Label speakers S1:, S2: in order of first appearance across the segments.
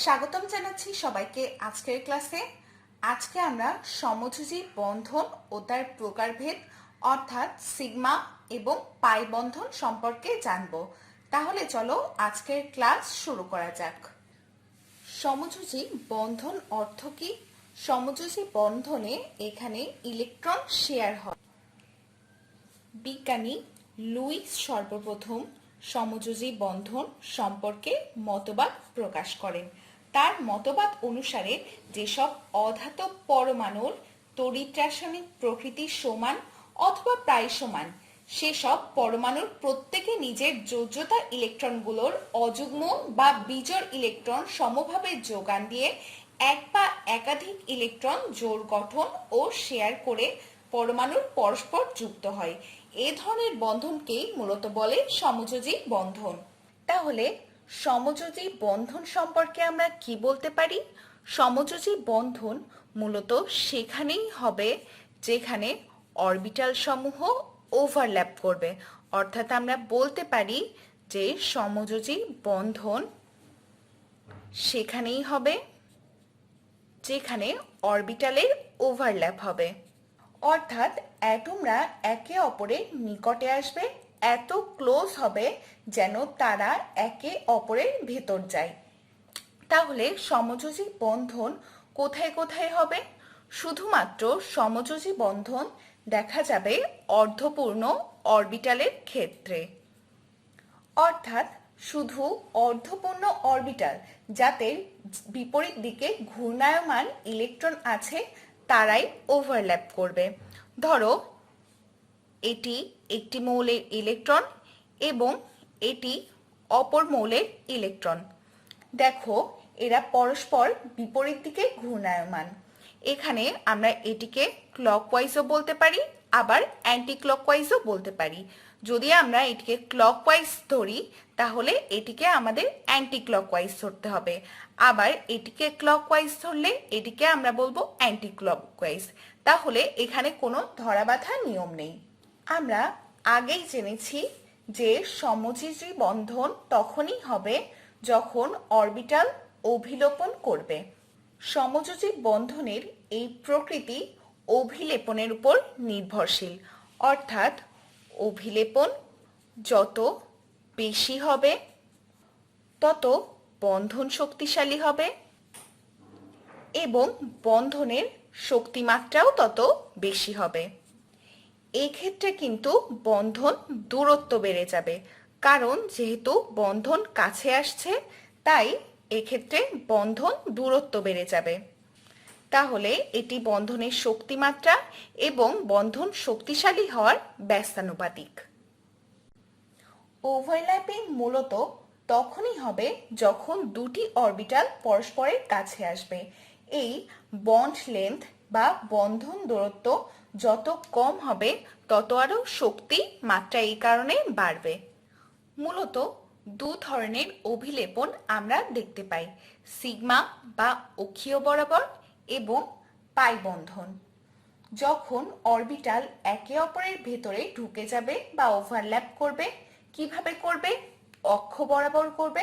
S1: স্বাগতম জানাচ্ছি সবাইকে আজকের ক্লাসে। আজকে আমরা সমযোজী বন্ধন ও তার প্রকারভেদ অর্থাৎ সিগমা এবং পাই বন্ধন সম্পর্কে জানব। তাহলে চলো আজকের ক্লাস শুরু করা যাক। সমযোজী বন্ধন অর্থ কি? সমযোজী বন্ধনে এখানে ইলেকট্রন শেয়ার হয়। বিজ্ঞানী লুইস সর্বপ্রথম সমযোজী বন্ধন সম্পর্কে মতবাদ প্রকাশ করেন। তার মতবাদ অনুসারে যেসব অধাতব পরমাণুর তড়িৎ রাসায়নিক প্রকৃতি সমান অথবা প্রায় সমান, সেসব পরমাণুর প্রত্যেকে নিজের যোজ্যতা ইলেকট্রনগুলোর অযুগ্ম বা বিজোড় ইলেকট্রন সমভাবে যোগান দিয়ে এক বা একাধিক ইলেকট্রন জোড় গঠন ও শেয়ার করে পরমাণুর পরস্পর যুক্ত হয়। এ ধরনের বন্ধনকেই মূলত বলে সমযোজী বন্ধন। তাহলে সমযোজী বন্ধন সম্পর্কে আমরা কি বলতে পারি? সমযোজী বন্ধন মূলত সেখানেই হবে যেখানে অরবিটাল সমূহ ওভারল্যাপ করবে, অর্থাৎ আমরা বলতে পারি যে সমযোজী বন্ধন সেখানেই হবে যেখানে অরবিটালের ওভারল্যাপ হবে, অর্থাৎ অ্যাটমরা একে অপরের নিকটে আসবে, এত ক্লোজ হবে যেন তারা একে অপরের ভেতর যায়। তাহলে সমযোজী বন্ধন কোথায় কোথায় হবে? শুধুমাত্র সমযোজী বন্ধন দেখা যাবে অর্ধপূর্ণ অরবিটালের ক্ষেত্রে, অর্থাৎ শুধু অর্ধপূর্ণ অরবিটাল যাদের বিপরীত দিকে ঘূর্ণায়মান ইলেকট্রন আছে তারাই ওভারল্যাপ করবে। ধরো এটি একটি মৌলের ইলেকট্রন এবং এটি অপর মৌলের ইলেকট্রন। দেখো এরা পরস্পর বিপরীত দিকে ঘূর্ণায়মান। এখানে আমরা এটিকে ক্লকওয়াইজও বলতে পারি, আবার অ্যান্টি ক্লকওয়াইজও বলতে পারি। যদি আমরা এটিকে ক্লকওয়াইজ ধরি তাহলে এটিকে আমাদের অ্যান্টি ক্লকওয়াইজ ধরতে হবে, আবার এটিকে ক্লকওয়াইজ ধরলে এটিকে আমরা বলবো অ্যান্টি ক্লকওয়াইজ। তাহলে এখানে কোনো ধরাবাঁধা নিয়ম নেই। আমরা আগেই জেনেছি যে সমযোজী বন্ধন তখনই হবে যখন অরবিটাল অভিলেপন করবে। সমযোজী বন্ধনের এই প্রকৃতি অভিলেপনের উপর নির্ভরশীল, অর্থাৎ অভিলেপন যত বেশি হবে তত বন্ধন শক্তিশালী হবে এবং বন্ধনের শক্তিমাত্রাও তত বেশি হবে। এক্ষেত্রে কিন্তু বন্ধন দূরত্ব বেড়ে যাবে, কারণ যেহেতু বন্ধন কাছে আসছে তাই এক্ষেত্রে বন্ধন দূরত্ব বেড়ে যাবে। তাহলে এটি বন্ধনের শক্তিমাত্রা এবং বন্ধন শক্তিশালী হওয়ার ব্যস্তানুপাতিক। ওভারল্যাপিং মূলত তখনই হবে যখন দুটি অরবিটাল পরস্পরের কাছে আসবে। এই বন্ড লেন্থ বা বন্ধন দূরত্ব যত কম হবে তত আরও শক্তি মাত্রা এই কারণে বাড়বে। মূলত দু ধরনের অভিলেপন আমরা দেখতে পাই, সিগমা বা অক্ষীয় বরাবর এবং পাই বন্ধন। যখন অরবিটাল একে অপরের ভেতরে ঢুকে যাবে বা ওভারল্যাপ করবে, কিভাবে করবে? অক্ষ বরাবর করবে,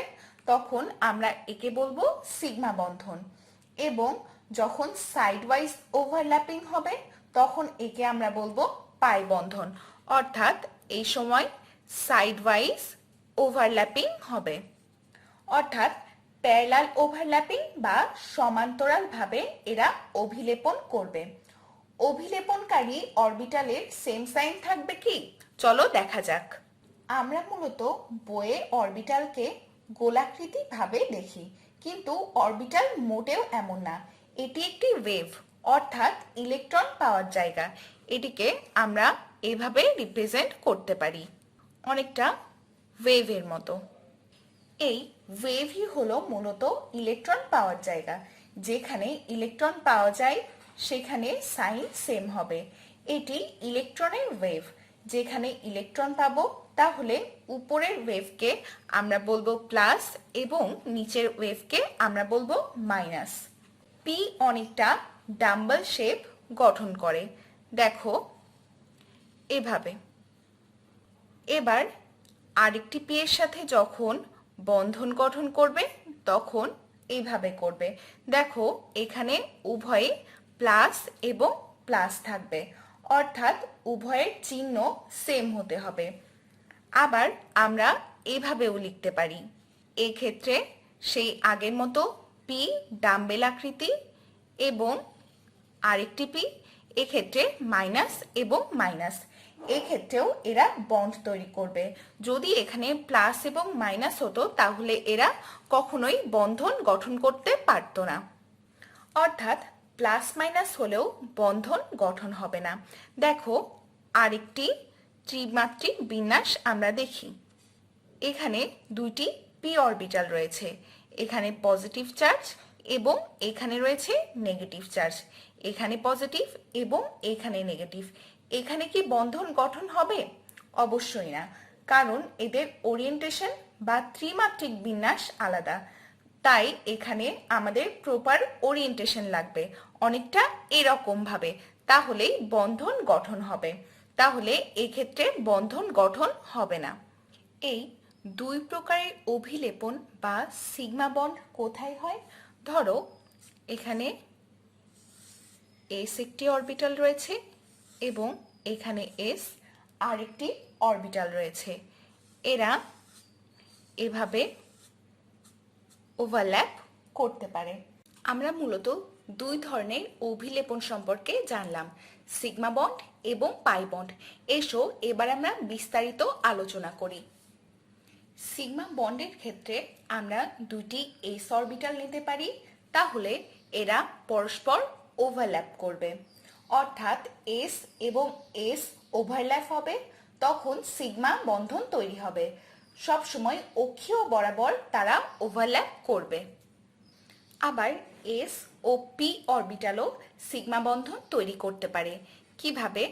S1: তখন আমরা একে বলবো সিগমা বন্ধন। এবং যখন সাইড ওয়াইজ ওভারল্যাপিং হবে তখন একে আমরা বলবো পাই বন্ধন, অর্থাৎ এই সময় সাইড ওয়াইজ ওভারল্যাপিং হবে, অর্থাৎ প্যারালাল ওভারল্যাপিং বা সমান্তরালভাবে এরা অভিলেপন করবে। অভিলেপনকারী অরবিটালের সেম সাইন থাকবে কি? চলো দেখা যাক। আমরা মূলত বইয়ে অরবিটালকে গোলাকৃতি ভাবে দেখি, কিন্তু অরবিটাল মোটেও এমন না। এটি একটি ওয়েভ, অর্থাৎ ইলেকট্রন পাওয়ার জায়গা। এটিকে আমরা এভাবে রিপ্রেজেন্ট করতে পারি, অনেকটা ওয়েভের মতো। এই ওয়েভই হলো মূলত ইলেকট্রন পাওয়ার জায়গা। যেখানে ইলেকট্রন পাওয়া যায় সেখানে সাইন সেম হবে। এটি ইলেকট্রনের ওয়েভ। যেখানে ইলেকট্রন পাবো তাহলে উপরের ওয়েভকে আমরা বলবো প্লাস এবং নিচের ওয়েভকে আমরা বলবো মাইনাস। পি অনেকটা ডাম্বল শেপ গঠন করে, দেখো এভাবে। এবার আরেকটি পি এর সাথে যখন বন্ধন গঠন করবে তখন এইভাবে করবে। দেখো এখানে উভয়ে প্লাস এবং প্লাস থাকবে, অর্থাৎ উভয়ের চিহ্ন সেম হতে হবে। আবার আমরা এভাবেও লিখতে পারি। এই ক্ষেত্রে সেই আগের মতো পি ডাম্বেল আকৃতি এবং আরেকটি পি, এক্ষেত্রে মাইনাস এবং মাইনাস, এক্ষেত্রেও এরা বন্ড তৈরি করবে। যদি এখানে প্লাস এবং মাইনাস হতো তাহলে এরা কখনোই বন্ধন গঠন করতে পারত না, অর্থাৎ প্লাস মাইনাস হলেও বন্ধন গঠন হবে না। দেখো আরেকটি ত্রিমাত্রিক বিন্যাস আমরা দেখি। এখানে দুইটি পি অরবিটাল রয়েছে, এখানে পজিটিভ চার্জ এবং এখানে রয়েছে নেগেটিভ চার্জ, এখানে পজিটিভ এবং এখানে নেগেটিভ। এখানে কি বন্ধন গঠন হবে? অবশ্যই না, কারণ এদের ওরিয়েন্টেশন বা ত্রিমাত্রিক বিন্যাস আলাদা। তাই এখানে আমাদের প্রপার ওরিয়েন্টেশন লাগবে, অনেকটা এরকম ভাবে, তাহলেই বন্ধন গঠন হবে। তাহলে এক্ষেত্রে বন্ধন গঠন হবে না। এই দুই প্রকারের অভিলেপন বা সিগমা বন্ড কোথায় হয়? ধরো এখানে এস একটি অরবিটাল রয়েছে এবং এখানে এস আরেকটি অরবিটাল রয়েছে, এরা এভাবে ওভারল্যাপ করতে পারে। আমরা মূলত দুই ধরনের অভিলেপন সম্পর্কে জানলাম, সিগমা বন্ড এবং পাই বন্ড। এসো এবার আমরা বিস্তারিত আলোচনা করি। সিগমা বন্ডের ক্ষেত্রে আমরা দুটি এস অরবিটাল নিতে পারি, তাহলে এরা পরস্পর ওভারল্যাপ করবে, অর্থাৎ এস এবং এস ওভারল্যাপ হবে, তখন সিগমা বন্ধন তৈরি হবে। সবসময় অক্ষীয় বরাবর তারা ওভারল্যাপ করবে। আবার এস ও পি অরবিটালও সিগমা বন্ধন তৈরি করতে পারে। কিভাবে?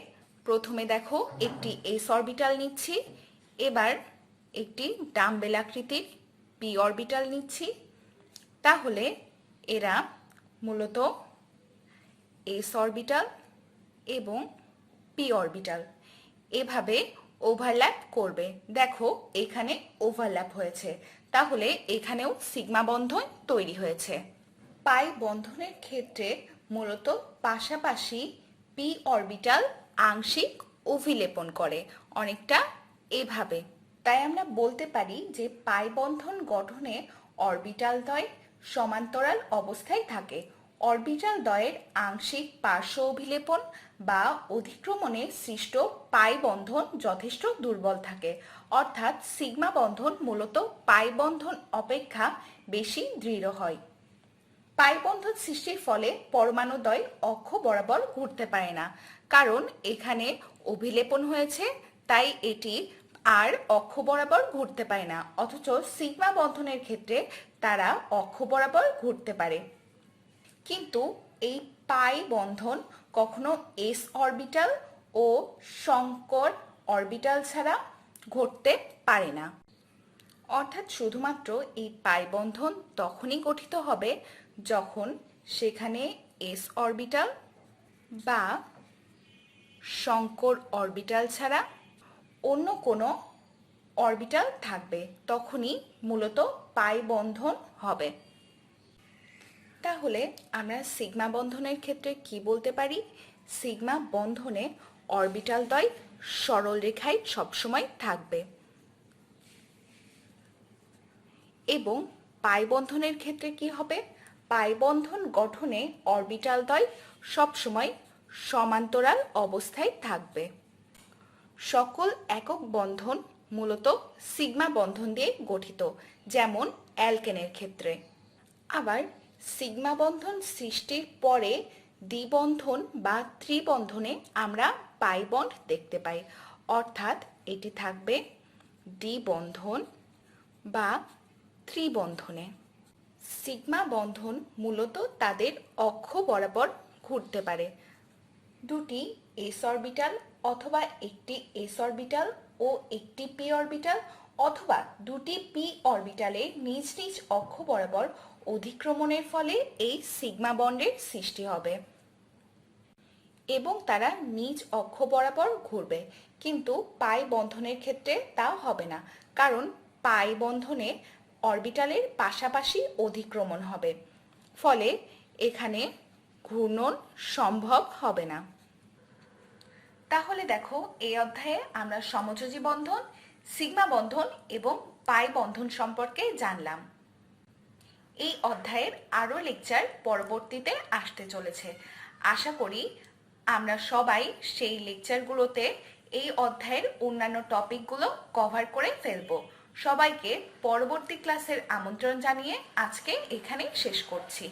S1: প্রথমে দেখো একটি এস অরবিটাল নিচ্ছি, এবার একটি ডাম্বেল আকৃতির পি অরবিটাল নিচ্ছি, তাহলে এরা মূলত এস অরবিটাল এবং পি অরবিটাল এভাবে ওভারল্যাপ করবে। দেখো এখানে ওভারল্যাপ হয়েছে, তাহলে এখানেও সিগমা বন্ধন তৈরি হয়েছে। পাই বন্ধনের ক্ষেত্রে মূলত পাশাপাশি পি অরবিটাল আংশিক অভিলেপন করে, অনেকটা এভাবে। তাই আমরা বলতে পারি যে পাই বন্ধন গঠনে অরবিটাল দ্বয় সমান্তরাল অবস্থায় থাকে। অরবিটাল দ্বয়ের আংশিক পার্শ্ব অভিলেপন বা অধিক্রমণে সৃষ্ট পাই বন্ধন যথেষ্ট দুর্বল থাকে, অর্থাৎ সিগমা বন্ধন মূলত পাই বন্ধন অপেক্ষা বেশি দৃঢ় হয়। পাই বন্ধন সৃষ্টির ফলে পরমাণুদ্বয় অক্ষ বরাবর ঘুরতে পারে না, কারণ এখানে অভিলেপন হয়েছে, তাই এটি আর অক্ষ বরাবর ঘুরতে পারে না। অথচ সিগমা বন্ধনের ক্ষেত্রে তারা অক্ষ বরাবর ঘুরতে পারে। কিন্তু এই পাই বন্ধন কখনো এস অরবিটাল ও সংকর অরবিটাল ছাড়া ঘটতে পারে না, অর্থাৎ শুধুমাত্র এই পাই বন্ধন তখনই গঠিত হবে যখন সেখানে এস অরবিটাল বা সংকর অরবিটাল ছাড়া অন্য কোনো অরবিটাল থাকবে, তখনই মূলত পাই বন্ধন হবে। তাহলে আমরা সিগমা বন্ধনের ক্ষেত্রে কি বলতে পারি? সিগমা বন্ধনে অরবিটাল দ্বয় সরল রেখায় সবসময় থাকবে এবং পাই বন্ধনের ক্ষেত্রে কি হবে? পাই বন্ধন গঠনে অরবিটাল দ্বয় সবসময় সমান্তরাল অবস্থায় থাকবে। সকল একক বন্ধন মূলত সিগমা বন্ধন দিয়ে গঠিত, যেমন অ্যালকেনের ক্ষেত্রে। আবার সিগমা বন্ধন সৃষ্টির পরে দ্বিবন্ধন বা ত্রিবন্ধনে আমরা পাই বন্ড দেখতে পাই, অর্থাৎ এটি থাকবে দ্বিবন্ধন বা ত্রিবন্ধনে। সিগমা বন্ধন মূলত তাদের অক্ষ বরাবর ঘুরতে পারে। দুটি এস অরবিটাল অথবা একটি এস অরবিটাল ও একটি পি অরবিটাল অথবা দুটি পি অরবিটালে নিজ নিজ অক্ষ বরাবর অধিক্রমণের ফলে এই সিগমা বন্ডের সৃষ্টি হবে এবং তারা নিজ অক্ষ বরাবর ঘুরবে। কিন্তু পাই বন্ধনের ক্ষেত্রে তা হবে না, কারণ পাই বন্ধনে অরবিটালের পাশাপাশি অধিক্রমণ হবে, ফলে এখানে ঘূর্ণন সম্ভব হবে না। তাহলে দেখো, এই অধ্যায়ে আমরা সমযোজী বন্ধন, সিগমা বন্ধন এবং পাই বন্ধন সম্পর্কে জানলাম। এই অধ্যায়ের আরও লেকচার পরবর্তীতে আসতে চলেছে। আশা করি আমরা সবাই সেই লেকচারগুলোতে এই অধ্যায়ের অন্যান্য টপিকগুলো কভার করে ফেলবো। সবাইকে পরবর্তী ক্লাসের আমন্ত্রণ জানিয়ে আজকে এখানেই শেষ করছি।